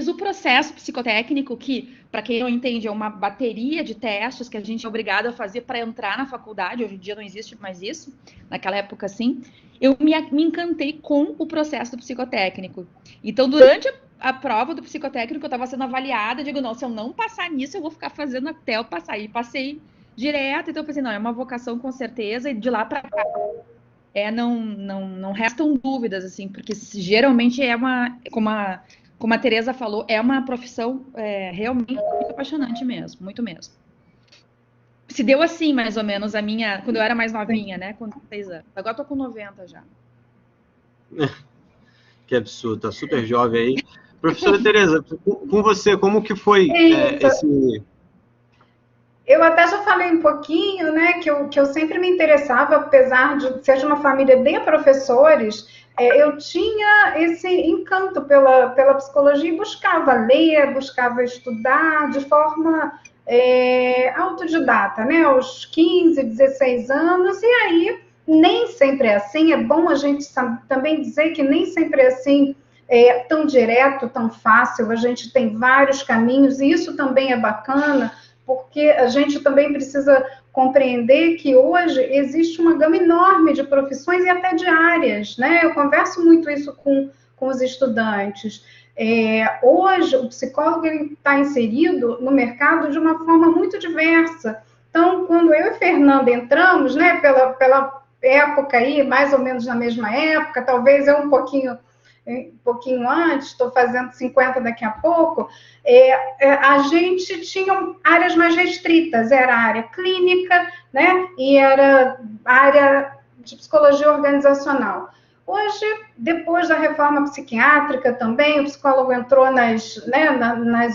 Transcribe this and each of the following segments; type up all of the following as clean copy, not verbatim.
fiz o processo psicotécnico, que, para quem não entende, é uma bateria de testes que a gente é obrigado a fazer para entrar na faculdade. Hoje em dia não existe mais isso, naquela época sim. Eu me encantei com o processo do psicotécnico. Então, durante a prova do psicotécnico, eu estava sendo avaliada, eu digo, não, se eu não passar nisso, eu vou ficar fazendo até eu passar. E passei direto, então eu pensei, não, é uma vocação com certeza, e de lá para cá, não restam dúvidas, assim, porque geralmente é como a Tereza falou, é uma profissão realmente muito apaixonante mesmo, muito mesmo. Se deu assim, mais ou menos, a minha, quando eu era mais novinha, né, com 6 anos. Agora eu tô com 90 já. Que absurdo, tá super jovem aí. Professora Tereza, com você, como que foi esse... Eu até já falei um pouquinho, né, que eu sempre me interessava, apesar de ser de uma família de professores, eu tinha esse encanto pela psicologia e buscava ler, buscava estudar de forma autodidata, né, aos 15, 16 anos, e aí nem sempre é assim, é bom a gente também dizer que nem sempre é assim, tão direto, tão fácil, a gente tem vários caminhos, e isso também é bacana, porque a gente também precisa compreender que hoje existe uma gama enorme de profissões e até de áreas, né? Eu converso muito isso com os estudantes. Hoje, o psicólogo está inserido no mercado de uma forma muito diversa. Então, quando eu e Fernanda entramos, né, pela época aí, mais ou menos na mesma época, talvez eu um pouquinho antes, estou fazendo 50 daqui a pouco, a gente tinha áreas mais restritas, era a área clínica, né, e era a área de psicologia organizacional. Hoje, depois da reforma psiquiátrica também, o psicólogo entrou nas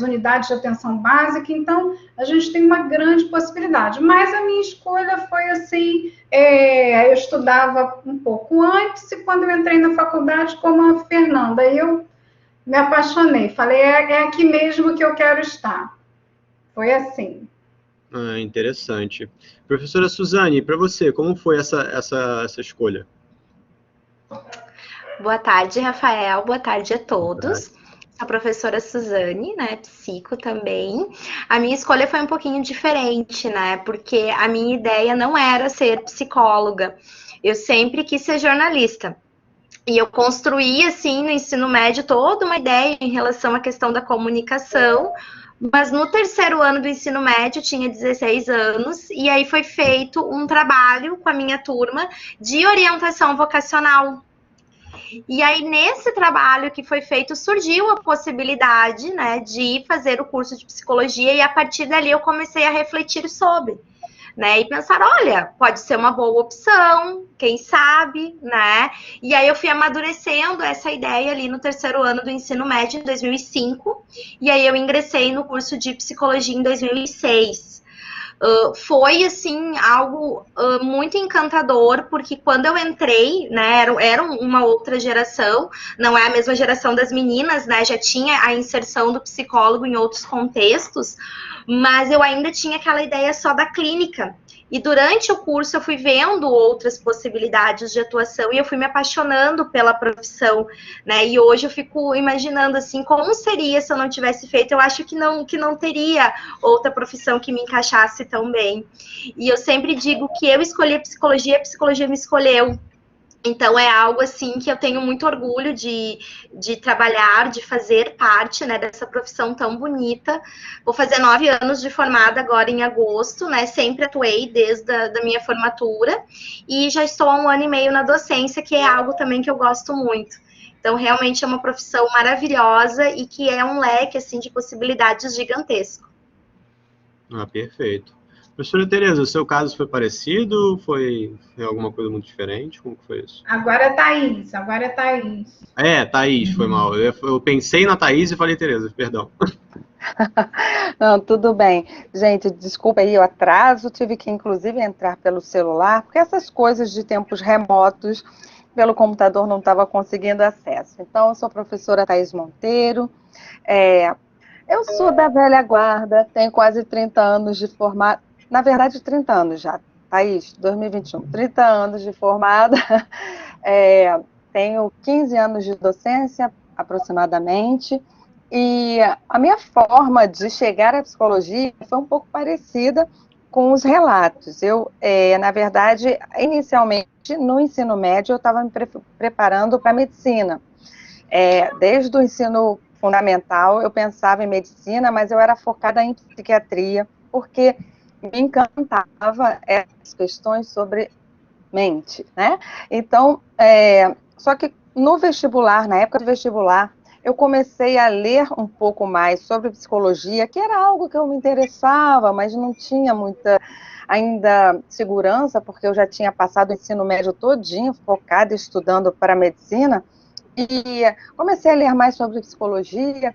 unidades de atenção básica, então a gente tem uma grande possibilidade. Mas a minha escolha foi assim, eu estudava um pouco antes e quando eu entrei na faculdade como a Fernanda, eu me apaixonei, falei, é aqui mesmo que eu quero estar. Foi assim. Interessante. Professora Suzane, para você, como foi essa escolha? Boa tarde, Rafael. Boa tarde a todos. Sou a professora Suzane, né, psico também. A minha escolha foi um pouquinho diferente, né, porque a minha ideia não era ser psicóloga. Eu sempre quis ser jornalista. E eu construí, assim, no ensino médio, toda uma ideia em relação à questão da comunicação, mas no terceiro ano do ensino médio, eu tinha 16 anos, e aí foi feito um trabalho com a minha turma de orientação vocacional. E aí, nesse trabalho que foi feito, surgiu a possibilidade, né, de fazer o curso de psicologia, e a partir dali eu comecei a refletir sobre, né, e pensar, olha, pode ser uma boa opção, quem sabe, né, e aí eu fui amadurecendo essa ideia ali no terceiro ano do ensino médio, em 2005, e aí eu ingressei no curso de psicologia em 2006. Foi, assim, algo muito encantador, porque quando eu entrei, né, era uma outra geração, não é a mesma geração das meninas, né, já tinha a inserção do psicólogo em outros contextos, mas eu ainda tinha aquela ideia só da clínica. E durante o curso eu fui vendo outras possibilidades de atuação e eu fui me apaixonando pela profissão, né? E hoje eu fico imaginando assim, como seria se eu não tivesse feito? Eu acho que não teria outra profissão que me encaixasse tão bem. E eu sempre digo que eu escolhi a psicologia me escolheu. Então, é algo, assim, que eu tenho muito orgulho de trabalhar, de fazer parte, né, dessa profissão tão bonita. Vou fazer 9 anos de formada agora em agosto, né, sempre atuei desde a minha formatura, e já estou há 1 ano e meio na docência, que é algo também que eu gosto muito. Então, realmente é uma profissão maravilhosa e que é um leque, assim, de possibilidades gigantesco. Perfeito. Professora Tereza, o seu caso foi parecido? Foi alguma coisa muito diferente? Como que foi isso? Agora é Thaís. Thaís, foi mal. Eu pensei na Thaís e falei Tereza, perdão. Não, tudo bem. Gente, desculpa aí o atraso, tive que inclusive entrar pelo celular, porque essas coisas de tempos remotos, pelo computador não estava conseguindo acesso. Então, eu sou a professora Thaís Monteiro, eu sou da velha guarda, tenho quase 30 anos de formada, na verdade 30 anos já, Thaís, 2021, 30 anos de formada, tenho 15 anos de docência aproximadamente, E a minha forma de chegar à psicologia foi um pouco parecida com os relatos. Eu, na verdade, inicialmente, no ensino médio, eu estava me preparando para medicina. Desde o ensino fundamental, eu pensava em medicina, mas eu era focada em psiquiatria, porque me encantava essas questões sobre mente, né? Então, só que no vestibular, na época do vestibular, eu comecei a ler um pouco mais sobre psicologia, que era algo que eu me interessava, mas não tinha muita ainda segurança, porque eu já tinha passado o ensino médio todinho focada estudando para medicina, e comecei a ler mais sobre psicologia,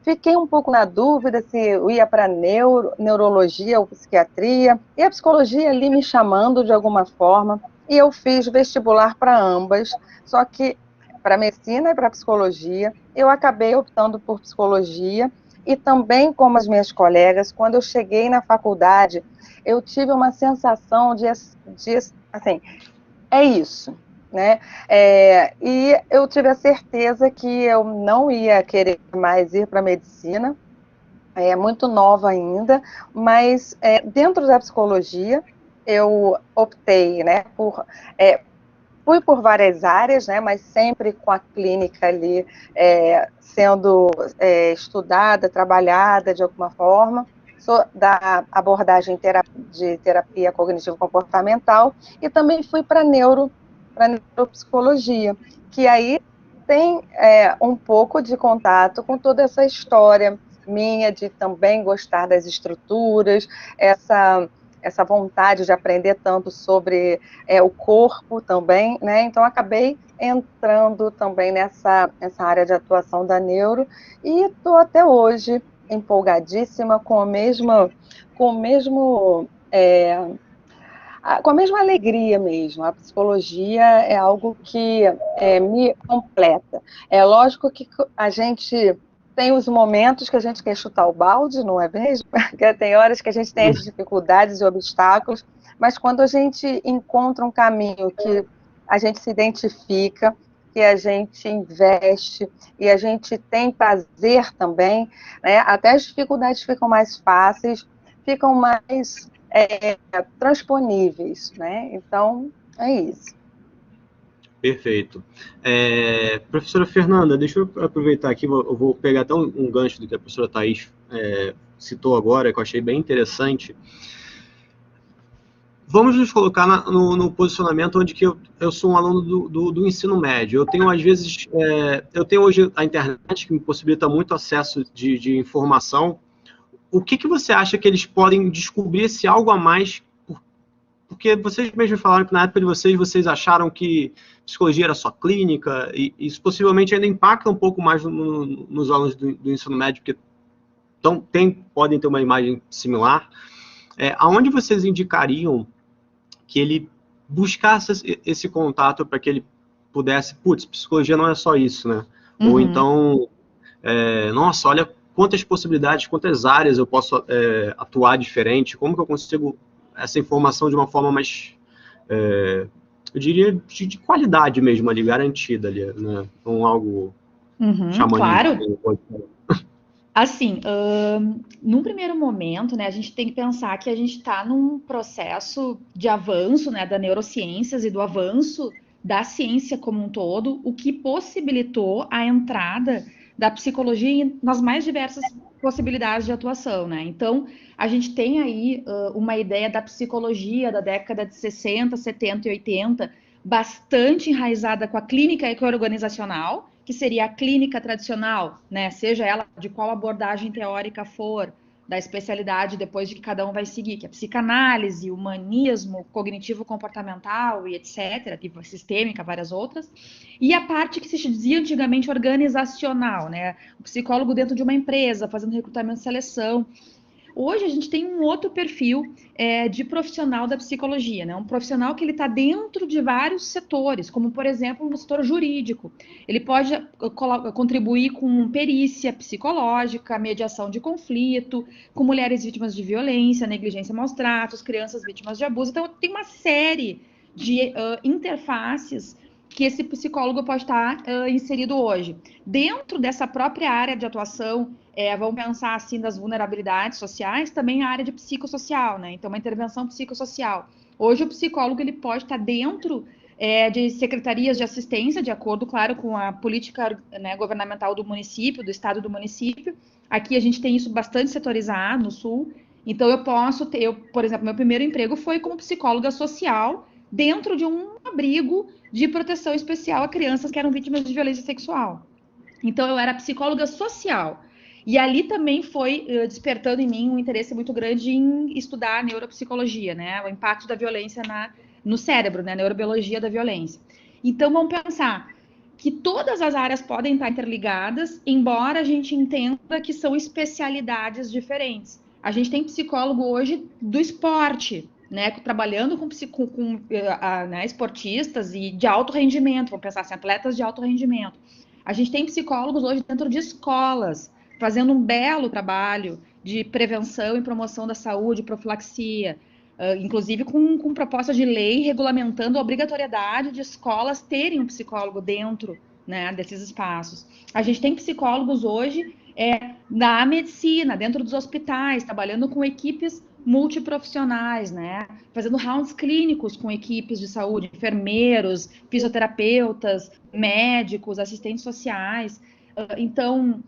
fiquei um pouco na dúvida se eu ia para neurologia ou psiquiatria, e a psicologia ali me chamando de alguma forma, e eu fiz vestibular para ambas, só que para medicina e para psicologia, eu acabei optando por psicologia, e também como as minhas colegas, quando eu cheguei na faculdade, eu tive uma sensação de assim, é isso, né? E eu tive a certeza que eu não ia querer mais ir para a medicina, muito nova ainda, mas dentro da psicologia eu optei, né, fui por várias áreas, né, mas sempre com a clínica ali sendo estudada, trabalhada de alguma forma. Sou da abordagem de terapia cognitivo-comportamental e também fui para neuropsicologia, que aí tem um pouco de contato com toda essa história minha de também gostar das estruturas, essa vontade de aprender tanto sobre o corpo também, né? Então acabei entrando também nessa área de atuação da neuro e estou até hoje empolgadíssima com a mesma alegria mesmo. A psicologia é algo que me completa. É lógico que a gente tem os momentos que a gente quer chutar o balde, não é mesmo? Porque tem horas que a gente tem as dificuldades e obstáculos, mas quando a gente encontra um caminho que a gente se identifica, que a gente investe e a gente tem prazer também, né? Até as dificuldades ficam mais fáceis, ficam mais transponíveis, né? Então, é isso. Perfeito. Professora Fernanda, deixa eu aproveitar aqui, eu vou pegar até um gancho do que a professora Thaís citou agora, que eu achei bem interessante. Vamos nos colocar no posicionamento onde que eu sou um aluno do ensino médio. Eu tenho, às vezes, eu tenho hoje a internet, que me possibilita muito acesso de informação. O que você acha que eles podem descobrir esse algo a mais? Porque vocês mesmos falaram que na época de vocês acharam que psicologia era só clínica, e isso possivelmente ainda impacta um pouco mais nos alunos do ensino médio, porque podem ter uma imagem similar. Aonde vocês indicariam que ele buscasse esse contato para que ele pudesse, psicologia não é só isso, né? Uhum. Ou então, nossa, olha quantas possibilidades, quantas áreas eu posso atuar diferente, como que eu consigo essa informação de uma forma mais, eu diria, de qualidade mesmo ali, garantida ali, né? Não algo xamanístico. Claro. Assim, num primeiro momento, né, a gente tem que pensar que a gente está num processo de avanço, né, da neurociências e do avanço da ciência como um todo, o que possibilitou a entrada da psicologia nas mais diversas possibilidades de atuação, né? Então, a gente tem aí uma ideia da psicologia da década de 60, 70 e 80, bastante enraizada com a clínica eco-organizacional, que seria a clínica tradicional, né? Seja ela de qual abordagem teórica for, da especialidade depois de que cada um vai seguir, que é psicanálise, humanismo, cognitivo-comportamental e etc., sistêmica, várias outras, e a parte que se dizia antigamente organizacional, né? O psicólogo dentro de uma empresa, fazendo recrutamento e seleção. Hoje a gente tem um outro perfil de profissional da psicologia, né? Um profissional que ele está dentro de vários setores, como, por exemplo, no setor jurídico. Ele pode contribuir com perícia psicológica, mediação de conflito, com mulheres vítimas de violência, negligência e maus tratos, crianças vítimas de abuso. Então, tem uma série de interfaces que esse psicólogo pode estar inserido hoje. Dentro dessa própria área de atuação, vamos pensar assim das vulnerabilidades sociais, também a área de psicossocial, né? Então, uma intervenção psicossocial. Hoje, o psicólogo ele pode estar dentro de secretarias de assistência, de acordo, claro, com a política, né, governamental do município, do estado do município. Aqui a gente tem isso bastante setorizado no Sul. Então, por exemplo, meu primeiro emprego foi como psicóloga social dentro de um abrigo de proteção especial a crianças que eram vítimas de violência sexual. Então, eu era psicóloga social. E ali também foi despertando em mim um interesse muito grande em estudar neuropsicologia, né? O impacto da violência no cérebro, né? A neurobiologia da violência. Então, vamos pensar que todas as áreas podem estar interligadas, embora a gente entenda que são especialidades diferentes. A gente tem psicólogo hoje do esporte, né? Trabalhando com né, esportistas e de alto rendimento, vamos pensar assim, atletas de alto rendimento. A gente tem psicólogos hoje dentro de escolas, fazendo um belo trabalho de prevenção e promoção da saúde, profilaxia, inclusive com proposta de lei regulamentando a obrigatoriedade de escolas terem um psicólogo dentro, né, desses espaços. A gente tem psicólogos hoje da medicina, dentro dos hospitais, trabalhando com equipes multiprofissionais, né, fazendo rounds clínicos com equipes de saúde, enfermeiros, fisioterapeutas, médicos, assistentes sociais. Então,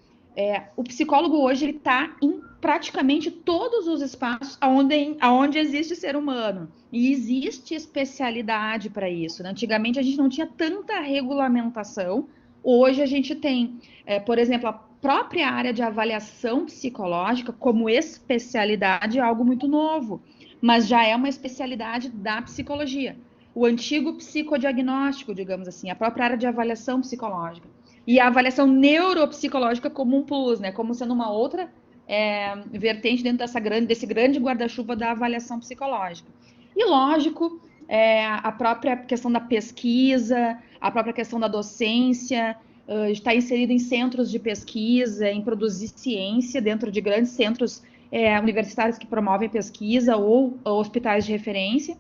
o psicólogo hoje ele está em praticamente todos os espaços onde existe ser humano. E existe especialidade para isso, né? Antigamente a gente não tinha tanta regulamentação, hoje a gente tem, por exemplo, a própria área de avaliação psicológica como especialidade é algo muito novo, mas já é uma especialidade da psicologia. O antigo psicodiagnóstico, digamos assim, a própria área de avaliação psicológica. E a avaliação neuropsicológica como um plus, né? Como sendo uma outra vertente dentro desse grande guarda-chuva da avaliação psicológica. E, lógico, a própria questão da pesquisa, a própria questão da docência, está inserido em centros de pesquisa, em produzir ciência dentro de grandes centros universitários que promovem pesquisa ou hospitais de referência.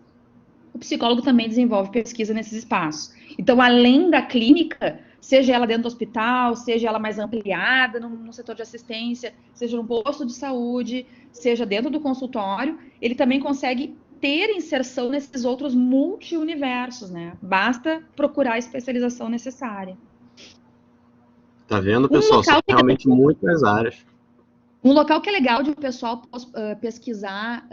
O psicólogo também desenvolve pesquisa nesses espaços. Então, além da clínica, seja ela dentro do hospital, seja ela mais ampliada no setor de assistência, seja no posto de saúde, seja dentro do consultório, ele também consegue ter inserção nesses outros multi-universos, né? Basta procurar a especialização necessária. Tá vendo, pessoal? São realmente muitas áreas. Um local que é legal de o pessoal pesquisar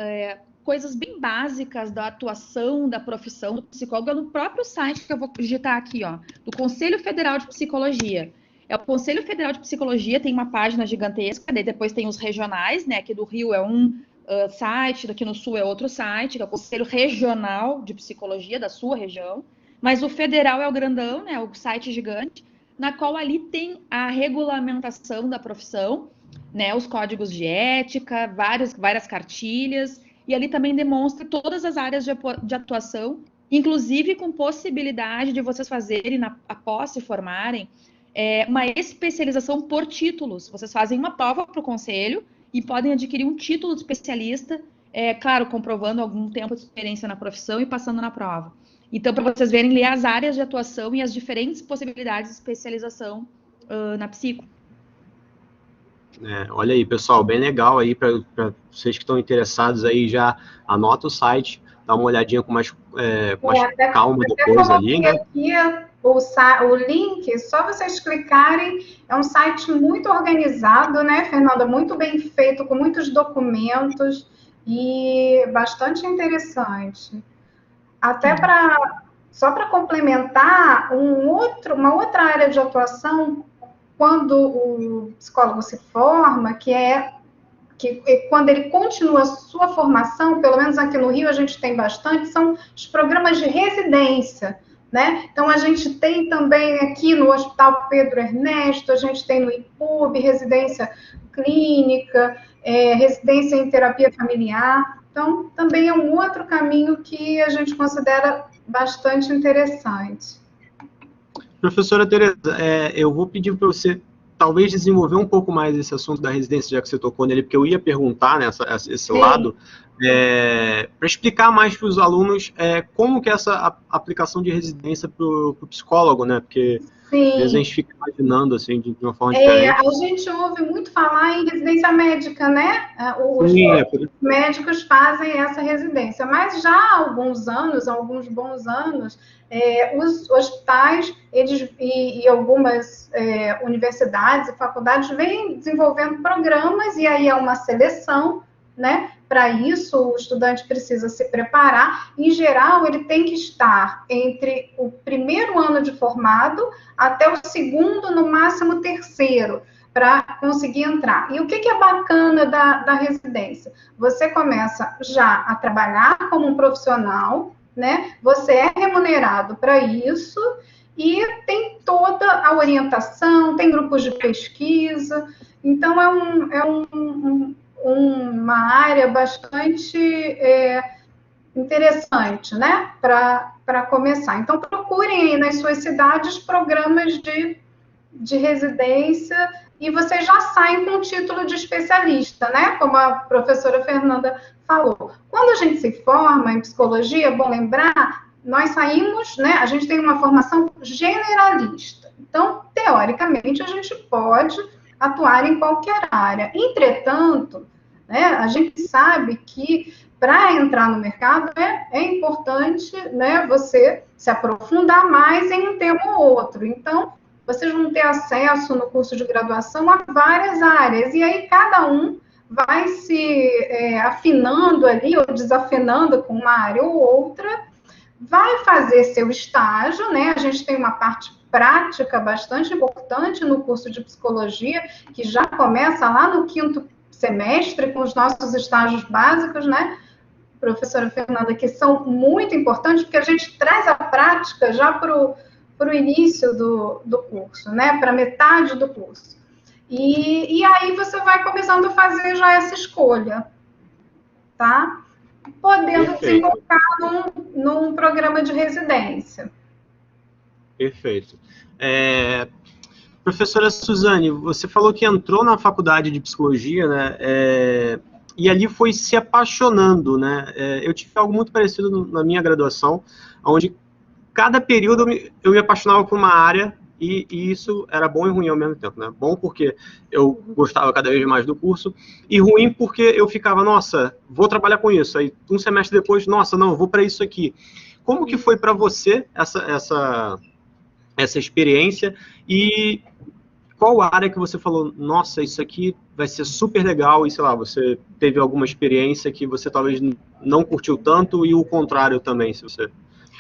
coisas bem básicas da atuação, da profissão do psicólogo, é no próprio site que eu vou digitar aqui, ó, do Conselho Federal de Psicologia. O Conselho Federal de Psicologia tem uma página gigantesca, daí depois tem os regionais, né, aqui do Rio é um site, daqui no Sul é outro site, que é o Conselho Regional de Psicologia da sua região, mas o federal é o grandão, né, o site gigante, na qual ali tem a regulamentação da profissão, né, os códigos de ética, várias cartilhas, e ali também demonstra todas as áreas de atuação, inclusive com possibilidade de vocês fazerem, após se formarem, uma especialização por títulos. Vocês fazem uma prova para o conselho e podem adquirir um título de especialista, claro, comprovando algum tempo de experiência na profissão e passando na prova. Então, para vocês verem, ler as áreas de atuação e as diferentes possibilidades de especialização na psico. Olha aí, pessoal, bem legal aí, para vocês que estão interessados aí, já anota o site, dá uma olhadinha com mais calma depois ali, né? Aqui o link, só vocês clicarem, é um site muito organizado, né, Fernanda? Muito bem feito, com muitos documentos e bastante interessante. Até só para complementar, uma outra área de atuação, quando o psicólogo se forma, que quando ele continua a sua formação, pelo menos aqui no Rio a gente tem bastante, são os programas de residência, né? Então, a gente tem também aqui no Hospital Pedro Ernesto, a gente tem no IPUB, residência clínica, residência em terapia familiar. Então, também é um outro caminho que a gente considera bastante interessante. Professora Tereza, eu vou pedir para você talvez desenvolver um pouco mais esse assunto da residência, já que você tocou nele, porque eu ia perguntar, né, esse lado, para explicar mais para os alunos como que é essa aplicação de residência para o psicólogo, né? Porque às vezes a gente fica imaginando assim de uma forma diferente. A gente ouve muito falar em residência médica, né? Os médicos fazem essa residência, mas já há alguns bons anos, os hospitais e algumas universidades e faculdades vêm desenvolvendo programas, e aí é uma seleção, né? Para isso, o estudante precisa se preparar. Em geral, ele tem que estar entre o primeiro ano de formado até o segundo, no máximo terceiro, para conseguir entrar. E o que é bacana da residência? Você começa já a trabalhar como um profissional, né? Você é remunerado para isso e tem toda a orientação, tem grupos de pesquisa. Então, uma área bastante interessante, né, para começar. Então, procurem aí nas suas cidades programas de residência e vocês já saem com o título de especialista, né, como a professora Fernanda falou. Quando a gente se forma em psicologia, é bom lembrar, nós saímos, né, a gente tem uma formação generalista. Então, teoricamente, a gente pode atuar em qualquer área. Entretanto, né, a gente sabe que para entrar no mercado é importante, né, você se aprofundar mais em um tema ou outro. Então, vocês vão ter acesso no curso de graduação a várias áreas, e aí cada um vai se afinando ali, ou desafinando com uma área ou outra, vai fazer seu estágio, né? A gente tem uma parte prática bastante importante no curso de psicologia, que já começa lá no 5º semestre, com os nossos estágios básicos, né, professora Fernanda, que são muito importantes, porque a gente traz a prática já para o início do curso, né, para metade do curso. E aí você vai começando a fazer já essa escolha, tá? Podendo desembocar num programa de residência. Perfeito. Professora Suzane, você falou que entrou na faculdade de psicologia, né? E ali foi se apaixonando, né? Eu tive algo muito parecido na minha graduação, onde cada período eu me apaixonava por uma área, e isso era bom e ruim ao mesmo tempo, né? Bom porque eu gostava cada vez mais do curso, e ruim porque eu ficava, nossa, vou trabalhar com isso. Aí um semestre depois, nossa, não, vou para isso aqui. Como que foi para você essa experiência, e qual área que você falou, nossa, isso aqui vai ser super legal, e sei lá, você teve alguma experiência que você talvez não curtiu tanto, e o contrário também, se você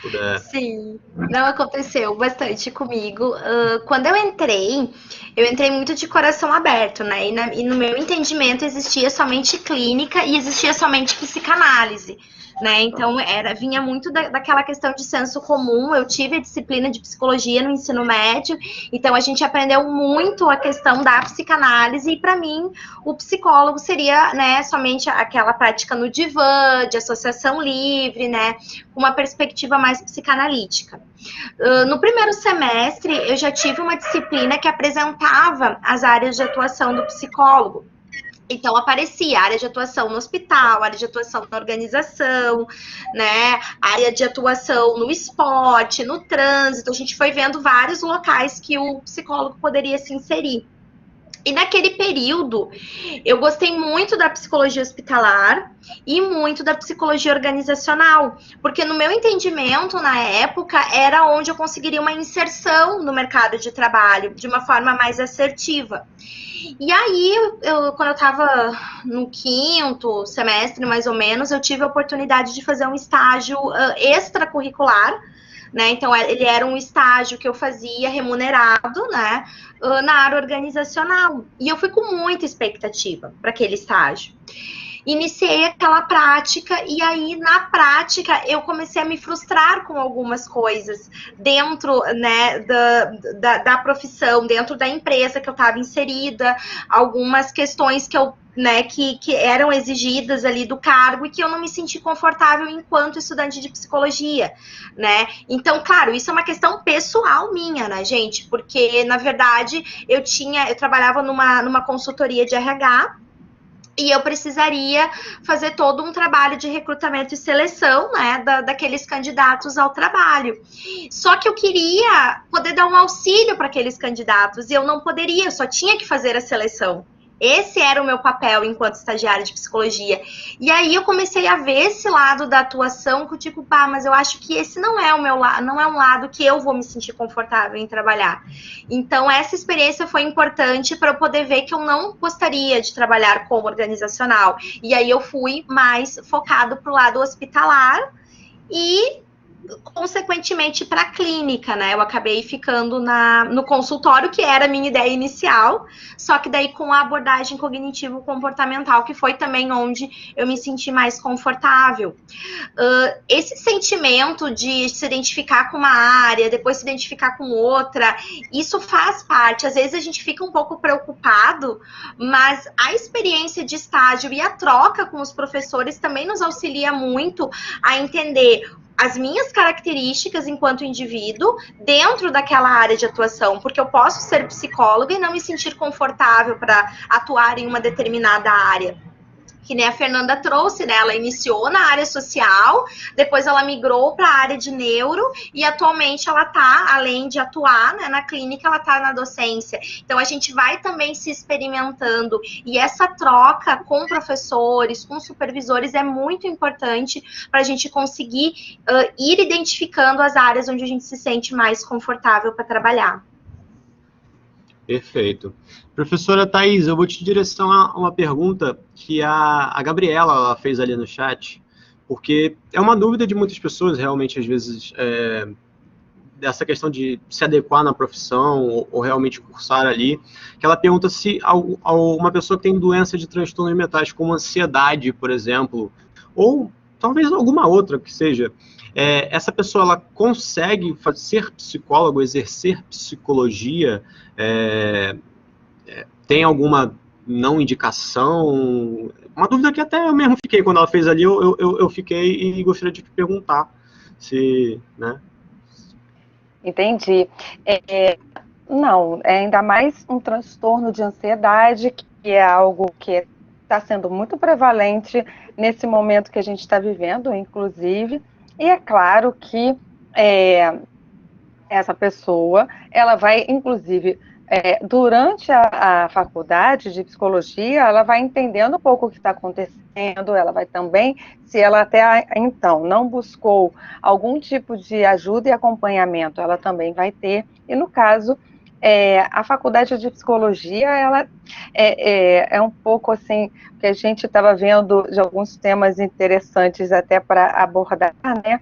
puder. Sim, não aconteceu bastante comigo. Quando eu entrei muito de coração aberto, né? E no meu entendimento existia somente clínica e existia somente psicanálise, né? Então vinha muito daquela questão de senso comum. Eu tive a disciplina de psicologia no ensino médio, então a gente aprendeu muito a questão da psicanálise, e para mim o psicólogo seria, né, somente aquela prática no divã, de associação livre, né, uma perspectiva mais psicanalítica. No primeiro semestre eu já tive uma disciplina que apresentava as áreas de atuação do psicólogo. Então, aparecia área de atuação no hospital, área de atuação na organização, né, área de atuação no esporte, no trânsito. A gente foi vendo vários locais que o psicólogo poderia se inserir. E naquele período, eu gostei muito da psicologia hospitalar e muito da psicologia organizacional, porque no meu entendimento, na época, era onde eu conseguiria uma inserção no mercado de trabalho de uma forma mais assertiva. E aí, quando eu estava no 5º semestre, mais ou menos, eu tive a oportunidade de fazer um estágio extracurricular, né? Então, ele era um estágio que eu fazia remunerado, né, na área organizacional. E eu fui com muita expectativa para aquele estágio. Iniciei aquela prática, e aí, na prática, eu comecei a me frustrar com algumas coisas dentro, né, da profissão, dentro da empresa que eu estava inserida, algumas questões que eu, né, que eram exigidas ali do cargo, e que eu não me senti confortável enquanto estudante de psicologia, né? Então, claro, isso é uma questão pessoal minha, né, gente? Porque, na verdade, eu trabalhava numa consultoria de RH, E eu precisaria fazer todo um trabalho de recrutamento e seleção, né, daqueles candidatos ao trabalho. Só que eu queria poder dar um auxílio para aqueles candidatos e eu não poderia, eu só tinha que fazer a seleção. Esse era o meu papel enquanto estagiária de psicologia. E aí eu comecei a ver esse lado da atuação que eu digo, pá, mas eu acho que esse não é o meu lado, não é um lado que eu vou me sentir confortável em trabalhar. Então essa experiência foi importante para eu poder ver que eu não gostaria de trabalhar como organizacional. E aí eu fui mais focado para o lado hospitalar e consequentemente para a clínica, né? Eu acabei ficando no consultório, que era a minha ideia inicial, só que daí com a abordagem cognitivo-comportamental, que foi também onde eu me senti mais confortável. Esse sentimento de se identificar com uma área, depois se identificar com outra, isso faz parte. Às vezes a gente fica um pouco preocupado, mas a experiência de estágio e a troca com os professores também nos auxilia muito a entender as minhas características enquanto indivíduo dentro daquela área de atuação, porque eu posso ser psicóloga e não me sentir confortável para atuar em uma determinada área. Que nem a Fernanda trouxe, né? Ela iniciou na área social, depois ela migrou para a área de neuro e atualmente ela está, além de atuar, né, na clínica, ela está na docência. Então a gente vai também se experimentando e essa troca com professores, com supervisores é muito importante para a gente conseguir ir identificando as áreas onde a gente se sente mais confortável para trabalhar. Perfeito. Professora Thais, eu vou te direcionar uma pergunta que a Gabriela ela fez ali no chat, porque é uma dúvida de muitas pessoas, realmente, às vezes, dessa questão de se adequar na profissão ou realmente cursar ali, que ela pergunta se uma pessoa que tem doença de transtornos mentais, como ansiedade, por exemplo, ou talvez alguma outra que seja, essa pessoa ela consegue ser psicólogo, exercer psicologia, tem alguma não indicação? Uma dúvida que até eu mesmo fiquei quando ela fez ali, eu fiquei e gostaria de te perguntar se, né? Entendi. Não, é ainda mais um transtorno de ansiedade, que é algo que está sendo muito prevalente nesse momento que a gente está vivendo, inclusive, e é claro que essa pessoa, ela vai, inclusive, durante a faculdade de psicologia, ela vai entendendo um pouco o que está acontecendo, ela vai também, se ela até então não buscou algum tipo de ajuda e acompanhamento, ela também vai ter, e no caso, a faculdade de psicologia, ela é um pouco assim, que a gente estava vendo de alguns temas interessantes até para abordar, né,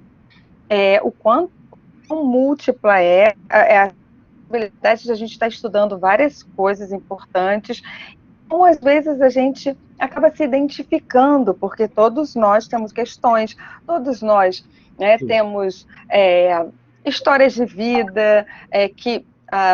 o quanto múltipla a possibilidade de a gente estar estudando várias coisas importantes, ou às vezes a gente acaba se identificando, porque todos nós temos questões, todos nós, né, temos histórias de vida que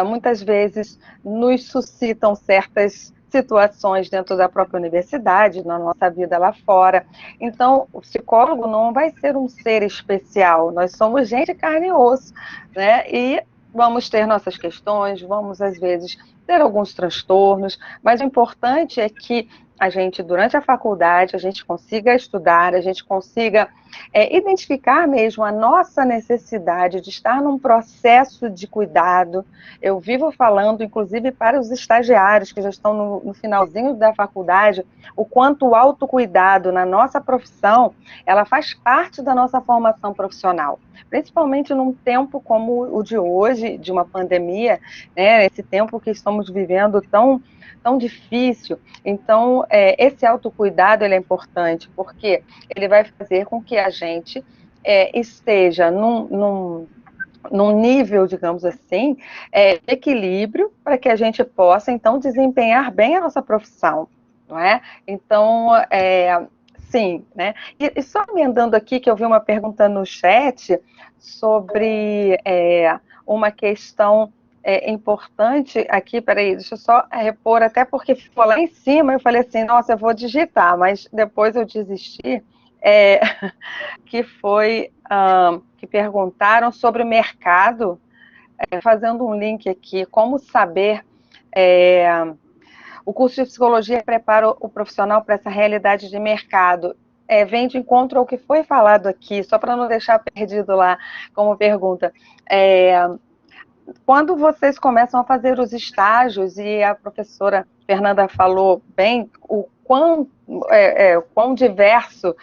muitas vezes nos suscitam certas situações dentro da própria universidade, na nossa vida lá fora. Então, o psicólogo não vai ser um ser especial, nós somos gente carne e osso, né? E vamos ter nossas questões, vamos, às vezes, ter alguns transtornos, mas o importante é que a gente, durante a faculdade, a gente consiga estudar, a gente consiga identificar mesmo a nossa necessidade de estar num processo de cuidado. Eu vivo falando, inclusive, para os estagiários que já estão no finalzinho da faculdade, o quanto o autocuidado na nossa profissão, ela faz parte da nossa formação profissional, principalmente num tempo como o de hoje, de uma pandemia, né, esse tempo que estamos vivendo tão difícil. Então, esse autocuidado ele é importante, porque ele vai fazer com que a gente esteja num nível, digamos assim, de equilíbrio, para que a gente possa, então, desempenhar bem a nossa profissão, não é? Então, sim, né? E só emendando aqui, que eu vi uma pergunta no chat sobre uma questão importante aqui, peraí, deixa eu só repor, até porque ficou lá em cima, eu falei assim, nossa, eu vou digitar, mas depois eu desisti, que foi, que perguntaram sobre o mercado, fazendo um link aqui, como saber O curso de psicologia prepara o profissional para essa realidade de mercado. Vem de encontro ao que foi falado aqui, só para não deixar perdido lá como pergunta. Quando vocês começam a fazer os estágios, e a professora Fernanda falou bem o quão diverso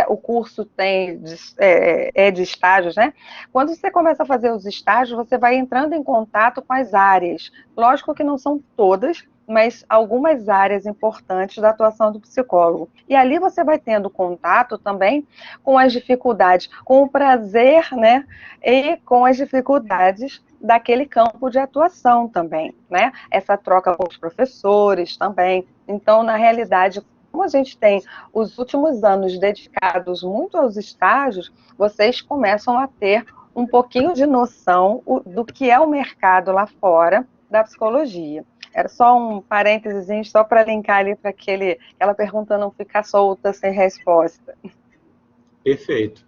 o curso tem de estágios, né? Quando você começa a fazer os estágios, você vai entrando em contato com as áreas. Lógico que não são todas, mas algumas áreas importantes da atuação do psicólogo. E ali você vai tendo contato também com as dificuldades, com o prazer, né? E com as dificuldades daquele campo de atuação também, né? Essa troca com os professores também. Então, na realidade, como a gente tem os últimos anos dedicados muito aos estágios, vocês começam a ter um pouquinho de noção do que é o mercado lá fora da psicologia. Era só um parênteses, só para linkar ali para aquela pergunta não ficar solta sem resposta. Perfeito.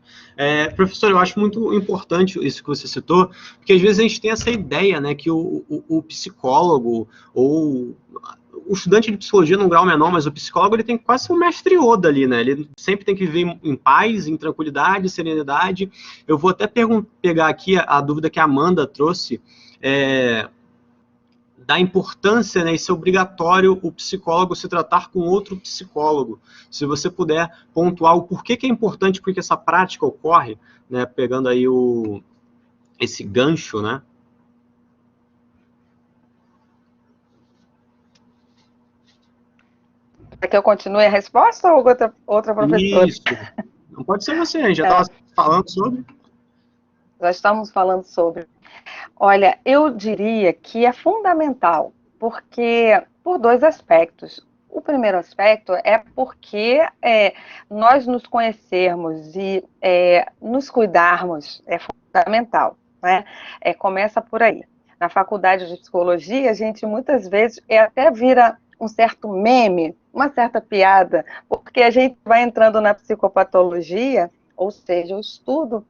Professor, eu acho muito importante isso que você citou, porque às vezes a gente tem essa ideia, né, que o psicólogo, ou o estudante de psicologia num grau menor, mas o psicólogo ele tem quase um mestre Yoda ali, né? Ele sempre tem que viver em paz, em tranquilidade, serenidade. Eu vou até pegar aqui a dúvida que a Amanda trouxe, da importância, né, e ser obrigatório o psicólogo se tratar com outro psicólogo. Se você puder pontuar o porquê que é importante porque essa prática ocorre, né, pegando aí esse gancho, né? Quer que eu continue a resposta ou outra professora? Isso. Não pode ser você, a gente já estava falando sobre. Já estamos falando sobre. Olha, eu diria que é fundamental, porque por dois aspectos. O primeiro aspecto é porque nós nos conhecermos e nos cuidarmos é fundamental, né? Começa por aí. Na faculdade de psicologia, a gente muitas vezes até vira um certo meme, uma certa piada, porque a gente vai entrando na psicopatologia, ou seja, o estudo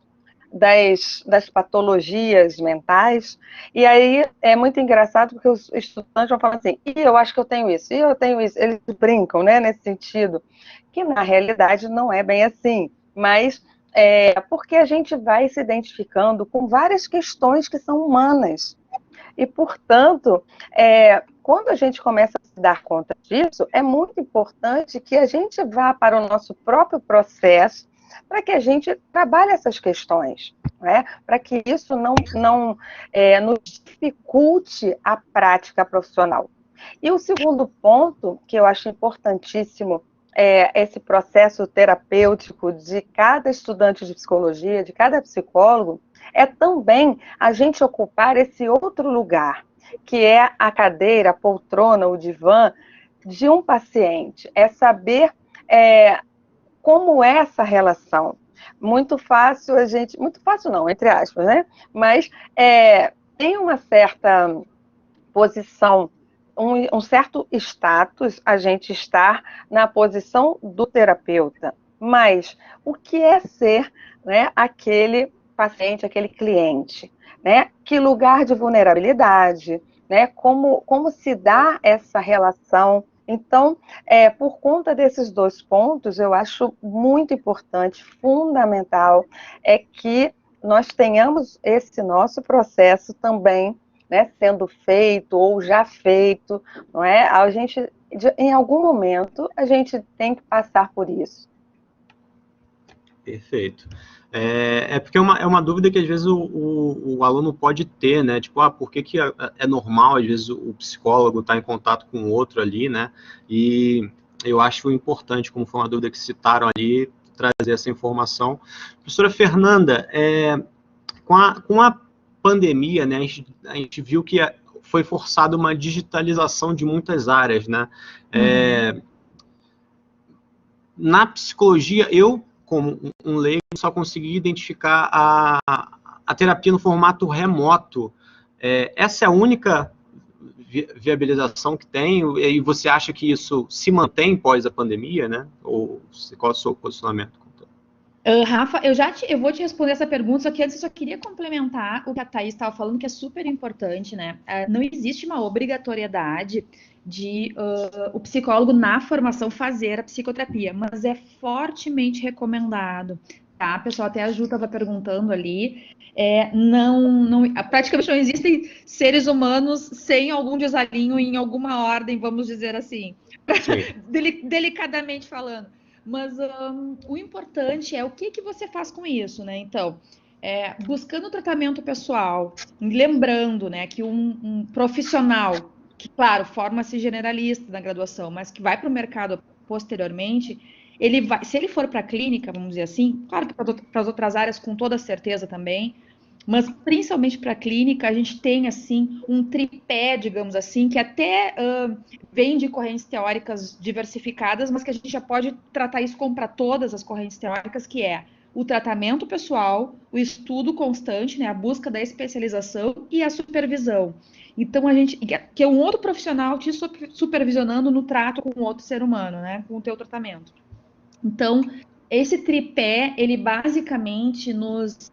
das patologias mentais, e aí é muito engraçado porque os estudantes vão falar assim, eu acho que eu tenho isso, eu tenho isso, eles brincam, né, nesse sentido, que na realidade não é bem assim, mas porque a gente vai se identificando com várias questões que são humanas, e portanto, quando a gente começa a se dar conta disso, é muito importante que a gente vá para o nosso próprio processo, para que a gente trabalhe essas questões, né? Para que isso não nos dificulte a prática profissional. E o segundo ponto, que eu acho importantíssimo, esse processo terapêutico de cada estudante de psicologia, de cada psicólogo, é também a gente ocupar esse outro lugar, que é a cadeira, a poltrona, o divã de um paciente. É saber como é essa relação. Muito fácil muito fácil não, entre aspas, né? Mas tem uma certa posição, um certo status a gente estar na posição do terapeuta. Mas o que é ser, né, aquele paciente, aquele cliente? Né? Que lugar de vulnerabilidade? Né? Como se dá essa relação? Então, por conta desses dois pontos, eu acho muito importante, fundamental, que nós tenhamos esse nosso processo também, né, sendo feito ou já feito, não é? Em algum momento, a gente tem que passar por isso. Perfeito. Porque é uma dúvida que às vezes o aluno pode ter, né? Tipo, por que é normal, às vezes, o psicólogo estar em contato com o outro ali, né? E eu acho importante, como foi uma dúvida que citaram ali, trazer essa informação. Professora Fernanda, com a pandemia, né? A gente viu que foi forçada uma digitalização de muitas áreas, né? Na psicologia, eu, como um leigo, só consegui identificar a terapia no formato remoto. Essa é a única viabilização que tem, e você acha que isso se mantém pós a pandemia, né? Ou qual é o seu posicionamento? Rafa, eu vou te responder essa pergunta, só que antes eu só queria complementar o que a Thaís estava falando, que é super importante, né? Não existe uma obrigatoriedade o psicólogo na formação fazer a psicoterapia, mas é fortemente recomendado, tá? Pessoal, até a Ju estava perguntando ali, praticamente não existem seres humanos sem algum desalinho em alguma ordem, vamos dizer assim, delicadamente falando. Mas o importante é o que você faz com isso, né? Então, buscando tratamento pessoal, lembrando, né, que um profissional que, claro, forma-se generalista na graduação, mas que vai para o mercado posteriormente, se ele for para a clínica, vamos dizer assim, claro que para as outras áreas com toda certeza também, mas principalmente para a clínica, a gente tem, assim, um tripé, digamos assim, que até vem de correntes teóricas diversificadas, mas que a gente já pode tratar isso como para todas as correntes teóricas, que é o tratamento pessoal, o estudo constante, né, a busca da especialização e a supervisão. Então, que é um outro profissional te supervisionando no trato com outro ser humano, né, com o teu tratamento. Então, esse tripé, ele basicamente nos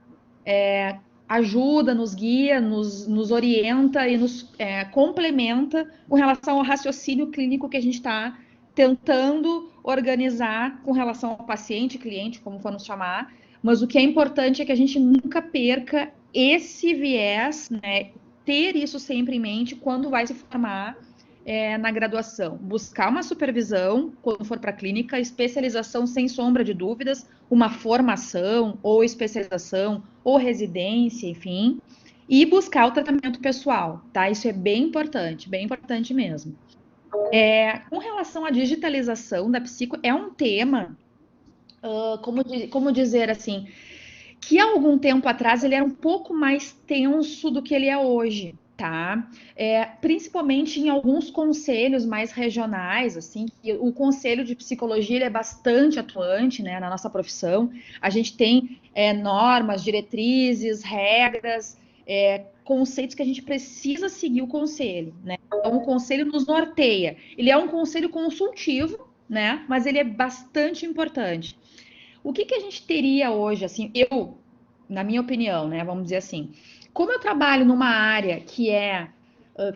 ajuda, nos guia, nos orienta e nos complementa com relação ao raciocínio clínico que a gente está tentando organizar com relação ao paciente, cliente, como for nos chamar, mas o que é importante é que a gente nunca perca esse viés, né, ter isso sempre em mente quando vai se formar na graduação. Buscar uma supervisão, quando for para a clínica, especialização sem sombra de dúvidas, uma formação ou especialização ou residência, enfim, e buscar o tratamento pessoal, tá? Isso é bem importante mesmo. Com relação à digitalização da psico, é um tema, como dizer assim, que há algum tempo atrás ele era um pouco mais tenso do que ele é hoje, tá? Principalmente em alguns conselhos mais regionais, assim, o conselho de psicologia ele é bastante atuante, né, na nossa profissão. A gente tem normas, diretrizes, regras, conceitos que a gente precisa seguir o conselho, né? Então, o conselho nos norteia. Ele é um conselho consultivo, né? Mas ele é bastante importante. O que a gente teria hoje, assim, na minha opinião, né, vamos dizer assim, como eu trabalho numa área que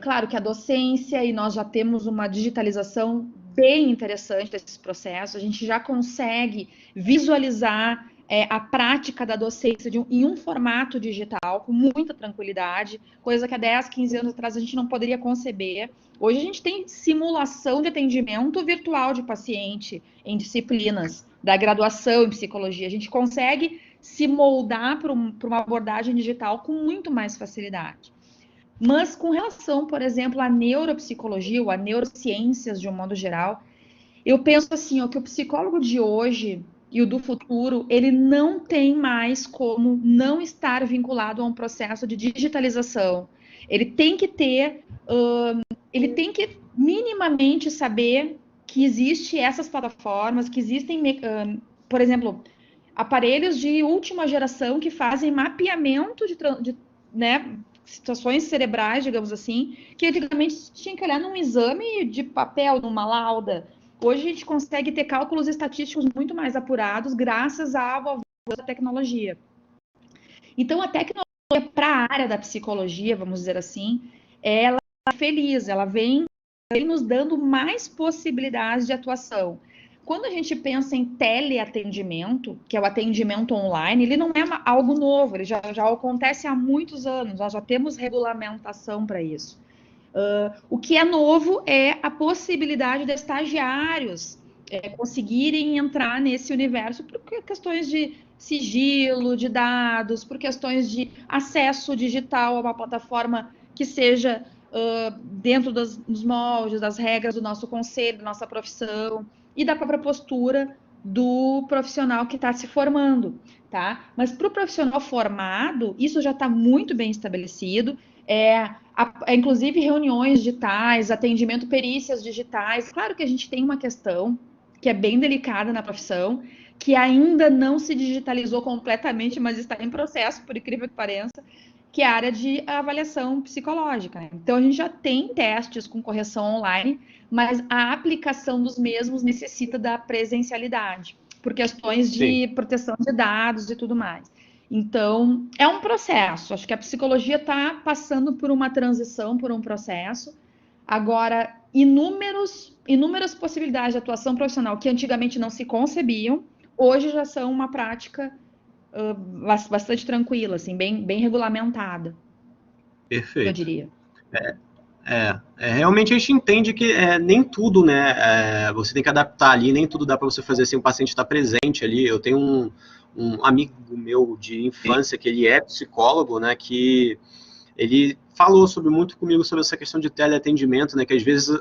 claro que a docência, e nós já temos uma digitalização bem interessante desses processos, a gente já consegue visualizar a prática da docência em um formato digital com muita tranquilidade, coisa que há 10, 15 anos atrás a gente não poderia conceber. Hoje a gente tem simulação de atendimento virtual de paciente em disciplinas da graduação em psicologia. A gente consegue se moldar para uma abordagem digital com muito mais facilidade. Mas com relação, por exemplo, à neuropsicologia ou a neurociências de um modo geral, eu penso assim, que o psicólogo de hoje e o do futuro, ele não tem mais como não estar vinculado a um processo de digitalização. Ele tem que minimamente saber que existem essas plataformas, que existem, por exemplo, aparelhos de última geração que fazem mapeamento de né, situações cerebrais, digamos assim, que antigamente tinha que olhar num exame de papel, numa lauda. Hoje a gente consegue ter cálculos estatísticos muito mais apurados graças à avanço da tecnologia. Então, a tecnologia para a área da psicologia, vamos dizer assim, ela é feliz, ela vem nos dando mais possibilidades de atuação. Quando a gente pensa em teleatendimento, que é o atendimento online, ele não é algo novo, ele já acontece há muitos anos, nós já temos regulamentação para isso. O que é novo é a possibilidade de estagiários conseguirem entrar nesse universo por questões de sigilo de dados, por questões de acesso digital a uma plataforma que seja dentro dos moldes, das regras do nosso conselho, da nossa profissão e da própria postura do profissional que está se formando, tá? Mas para o profissional formado, isso já está muito bem estabelecido, inclusive reuniões digitais, atendimento, perícias digitais. Claro que a gente tem uma questão que é bem delicada na profissão, que ainda não se digitalizou completamente, mas está em processo, por incrível que pareça, que é a área de avaliação psicológica, né? Então, a gente já tem testes com correção online, mas a aplicação dos mesmos necessita da presencialidade, por questões de proteção de dados e tudo mais. Então, é um processo. Acho que a psicologia está passando por uma transição, por um processo, Agora, inúmeras possibilidades de atuação profissional que antigamente não se concebiam, hoje já são uma prática bastante tranquila, assim, bem regulamentada. Perfeito. Eu diria. Realmente a gente entende que nem tudo, né, você tem que adaptar ali, nem tudo dá para você fazer assim, o paciente está presente ali. Eu tenho um amigo meu de infância que ele é psicólogo, né, que ele falou muito comigo sobre essa questão de teleatendimento, né, que às vezes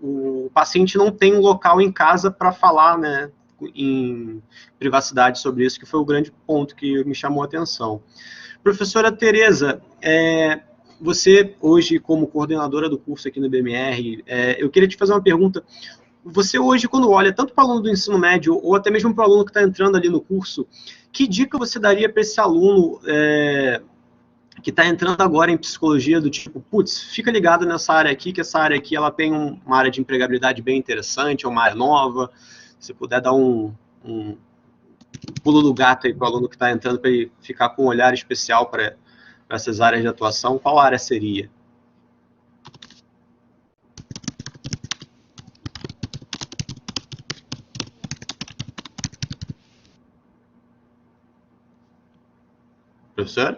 o paciente não tem um local em casa para falar, né, em privacidade sobre isso, que foi o grande ponto que me chamou a atenção. Professora Tereza, você hoje como coordenadora do curso aqui no BMR, eu queria te fazer uma pergunta. Você hoje, quando olha tanto para o aluno do ensino médio ou até mesmo para o aluno que está entrando ali no curso, que dica você daria para esse aluno que está entrando agora em psicologia, do tipo, putz, fica ligado nessa área aqui, que essa área aqui ela tem uma área de empregabilidade bem interessante, é uma área nova, se puder dar um pulo do gato aí para o aluno que está entrando, para ele ficar com um olhar especial para essas áreas de atuação, qual área seria? Professor?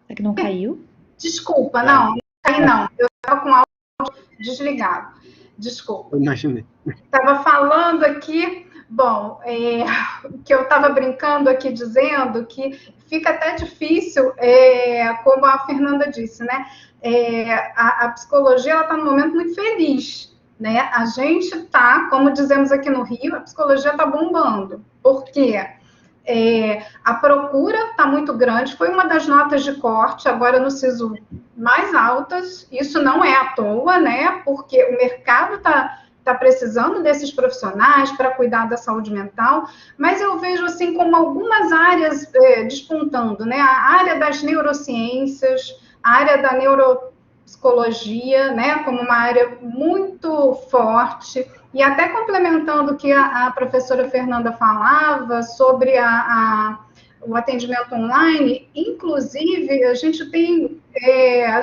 Será que não caiu? Desculpa, não caí não. Eu estava com o áudio desligado. Desculpa. Imaginei. Estava falando aqui, bom, que eu estava brincando aqui, dizendo que fica até difícil, como a Fernanda disse, né? A psicologia está num momento muito feliz, né? A gente está, como dizemos aqui no Rio, a psicologia está bombando. Por quê? A procura está muito grande, foi uma das notas de corte, agora no SISU, mais altas. Isso não é à toa, né? Porque o mercado está precisando desses profissionais para cuidar da saúde mental, mas eu vejo assim como algumas áreas despontando, né? A área das neurociências, a área da neuropsicologia, né? Como uma área muito forte. E até complementando o que a professora Fernanda falava sobre o atendimento online, inclusive, a gente tem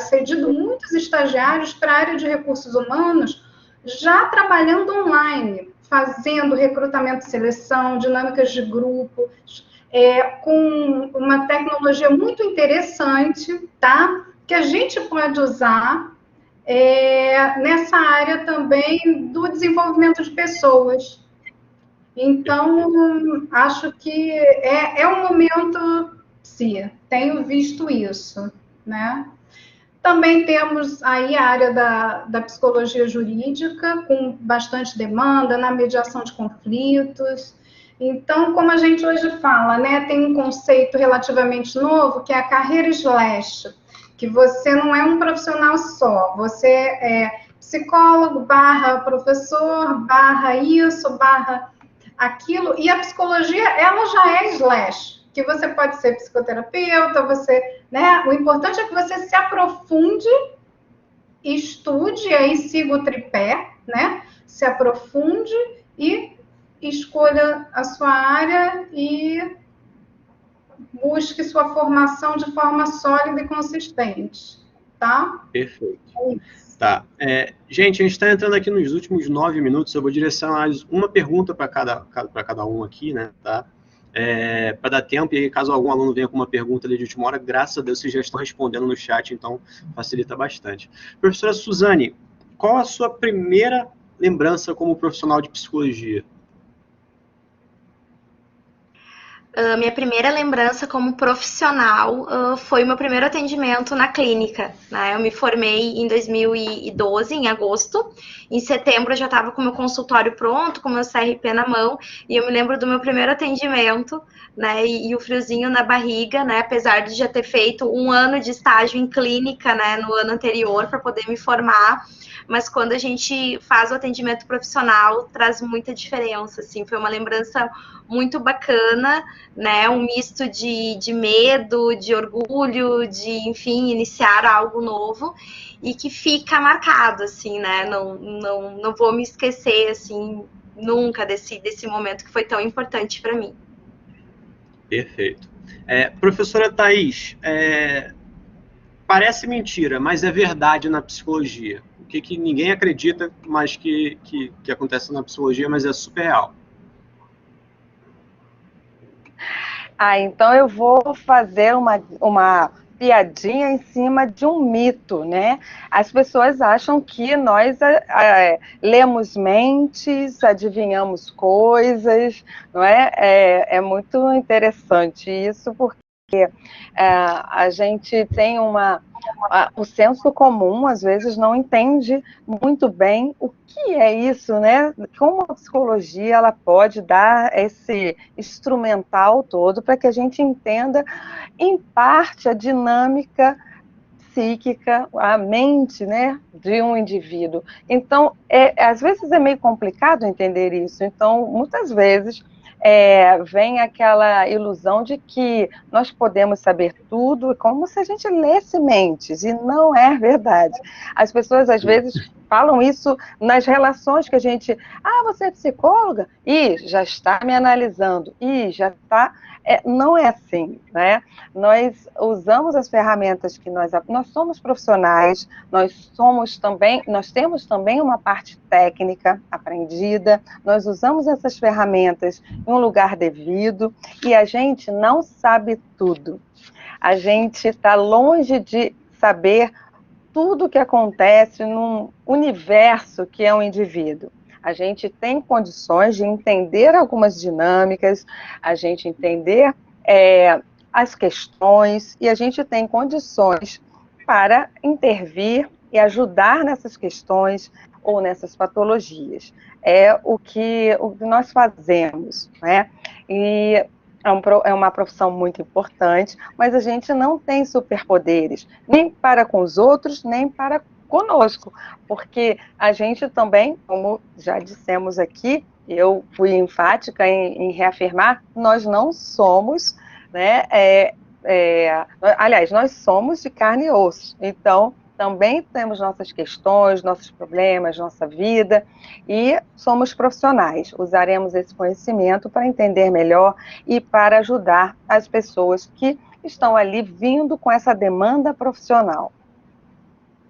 cedido muitos estagiários para a área de recursos humanos, já trabalhando online, fazendo recrutamento e seleção, dinâmicas de grupo, com uma tecnologia muito interessante, tá? Que a gente pode usar nessa área também do desenvolvimento de pessoas. Então, acho que é um momento, sim, tenho visto isso, né? Também temos aí a área da psicologia jurídica, com bastante demanda na mediação de conflitos. Então, como a gente hoje fala, né, tem um conceito relativamente novo, que é a carreira slash, que você não é um profissional só, você é psicólogo, / professor, / isso, / aquilo, e a psicologia, ela já é slash, que você pode ser psicoterapeuta, né? O importante é que você se aprofunde, estude, aí siga o tripé, né? Se aprofunde e escolha a sua área e busque sua formação de forma sólida e consistente, tá? Perfeito. Tá. Gente, a gente está entrando aqui nos últimos 9 minutos, eu vou direcionar uma pergunta para cada um aqui, né, tá? Para dar tempo, e aí, caso algum aluno venha com uma pergunta ali de última hora, graças a Deus vocês já estão respondendo no chat, então facilita bastante. Professora Suzane, qual a sua primeira lembrança como profissional de psicologia? Minha primeira lembrança como profissional foi o meu primeiro atendimento na clínica, né? Eu me formei em 2012, em agosto. Em setembro eu já estava com o meu consultório pronto, com o meu CRP na mão, e eu me lembro do meu primeiro atendimento, né? E o friozinho na barriga, né? Apesar de já ter feito um ano de estágio em clínica, né? No ano anterior, para poder me formar. Mas quando a gente faz o atendimento profissional, traz muita diferença, assim. Foi uma lembrança muito bacana, né? Um misto de medo, de orgulho, de, enfim, iniciar algo novo e que fica marcado, assim, né? Não vou me esquecer, assim, nunca desse momento que foi tão importante para mim. Perfeito. Professora Thaís, parece mentira, mas é verdade na psicologia? O que ninguém acredita, mas que acontece na psicologia, mas é super real? Então eu vou fazer uma piadinha em cima de um mito, né? As pessoas acham que nós lemos mentes, adivinhamos coisas, não é? É muito interessante isso, porque a gente tem o senso comum, às vezes, não entende muito bem o que é isso, né? Como a psicologia ela pode dar esse instrumental todo para que a gente entenda, em parte, a dinâmica psíquica, a mente, né, de um indivíduo. Então, às vezes é meio complicado entender isso. Então, muitas vezes, vem aquela ilusão de que nós podemos saber tudo, como se a gente lesse mentes, e não é verdade. As pessoas, às vezes, falam isso nas relações que a gente... você é psicóloga? Ih, já está me analisando. Ih, já está... não é assim, né? Nós usamos as ferramentas que nós somos profissionais, nós temos também uma parte técnica aprendida, nós usamos essas ferramentas em um lugar devido, e a gente não sabe tudo. A gente está longe de saber tudo o que acontece num universo que é um indivíduo. A gente tem condições de entender algumas dinâmicas, a gente entender as questões, e a gente tem condições para intervir e ajudar nessas questões ou nessas patologias. É o que nós fazemos, né? E é uma profissão muito importante, mas a gente não tem superpoderes, nem para com os outros, nem para conosco, porque a gente também, como já dissemos aqui, eu fui enfática em reafirmar, nós não somos, né, aliás, nós somos de carne e osso, então também temos nossas questões, nossos problemas, nossa vida, e somos profissionais. Usaremos esse conhecimento para entender melhor e para ajudar as pessoas que estão ali vindo com essa demanda profissional.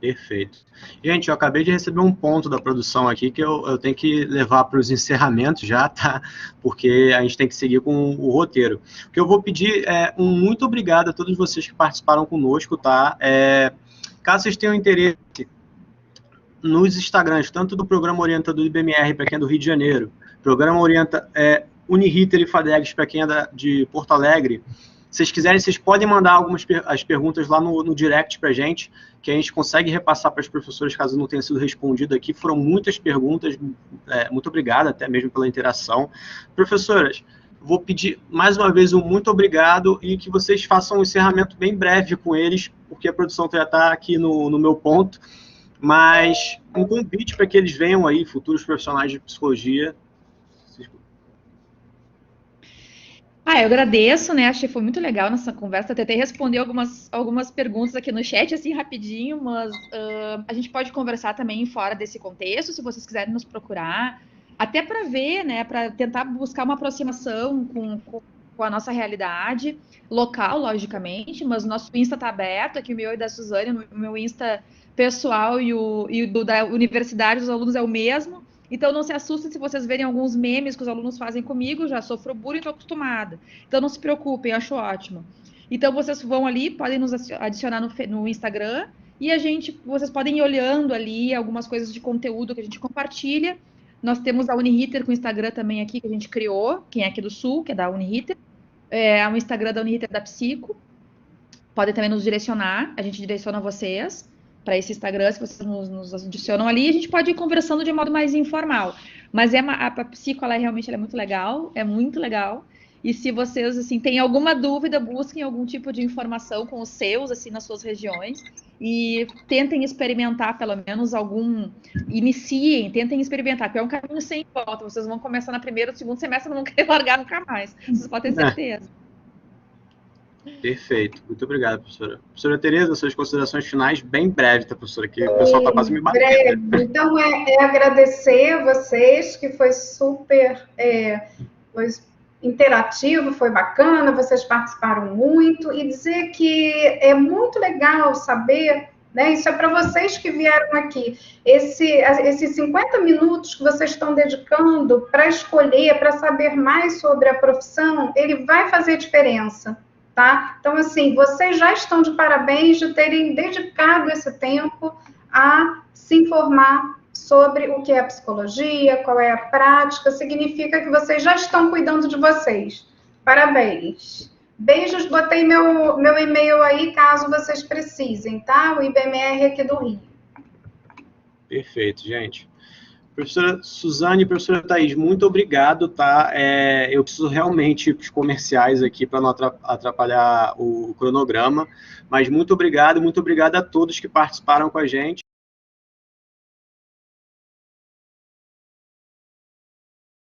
Perfeito. Gente, eu acabei de receber um ponto da produção aqui que eu tenho que levar para os encerramentos já, tá? Porque a gente tem que seguir com o roteiro. O que eu vou pedir é um muito obrigado a todos vocês que participaram conosco, tá? Caso vocês tenham interesse nos Instagrams, tanto do Programa Orienta do IBMR, para quem é do Rio de Janeiro, Programa Orienta Uniriter e FADEGS, para quem é de Porto Alegre, se vocês quiserem, vocês podem mandar as perguntas lá no direct para a gente, que a gente consegue repassar para as professoras, caso não tenha sido respondido aqui. Foram muitas perguntas, muito obrigado até mesmo pela interação. Professoras, vou pedir mais uma vez um muito obrigado e que vocês façam um encerramento bem breve com eles, porque a produção já está aqui no meu ponto, mas um convite para que eles venham aí, futuros profissionais de psicologia. Eu agradeço, né? Achei que foi muito legal nessa conversa. Tentei responder algumas perguntas aqui no chat, assim, rapidinho, mas a gente pode conversar também fora desse contexto, se vocês quiserem nos procurar, até para ver, né? Para tentar buscar uma aproximação com a nossa realidade local, logicamente, mas o nosso Insta está aberto, aqui o meu e da Suzane, o meu Insta pessoal e o da universidade dos alunos é o mesmo. Então, não se assustem se vocês verem alguns memes que os alunos fazem comigo, já sofro bullying e estou acostumada. Então, não se preocupem, acho ótimo. Então, vocês vão ali, podem nos adicionar no Instagram, e vocês podem ir olhando ali algumas coisas de conteúdo que a gente compartilha. Nós temos a Uniriter com o Instagram também aqui, que a gente criou, quem é aqui do Sul, que é da Uniriter. É o Instagram da Uniriter da Psico. Podem também nos direcionar, a gente direciona vocês para esse Instagram, se vocês nos adicionam ali, a gente pode ir conversando de modo mais informal. Mas a Psico, ela realmente é muito legal, E se vocês, assim, têm alguma dúvida, busquem algum tipo de informação com os seus, assim, nas suas regiões, e tentem experimentar, pelo menos, tentem experimentar, porque é um caminho sem volta. Vocês vão começar no primeiro, segundo semestre, não vão querer largar nunca mais. Vocês podem ter certeza. Perfeito. Muito obrigado, professora. Professora Tereza, suas considerações finais, bem breve, tá, professora? Que o pessoal está quase me batendo. Então, agradecer a vocês, que foi super... interativo, foi bacana, vocês participaram muito, e dizer que é muito legal saber, né, isso é para vocês que vieram aqui, esses 50 minutos que vocês estão dedicando para escolher, para saber mais sobre a profissão, ele vai fazer diferença, tá? Então, assim, vocês já estão de parabéns de terem dedicado esse tempo a se informar sobre o que é a psicologia, qual é a prática, significa que vocês já estão cuidando de vocês. Parabéns. Beijos, botei meu e-mail aí, caso vocês precisem, tá? O IBMR aqui do Rio. Perfeito, gente. Professora Suzane e professora Thaís, muito obrigado, tá? Eu preciso realmente dos comerciais aqui para não atrapalhar o cronograma, mas muito obrigado a todos que participaram com a gente.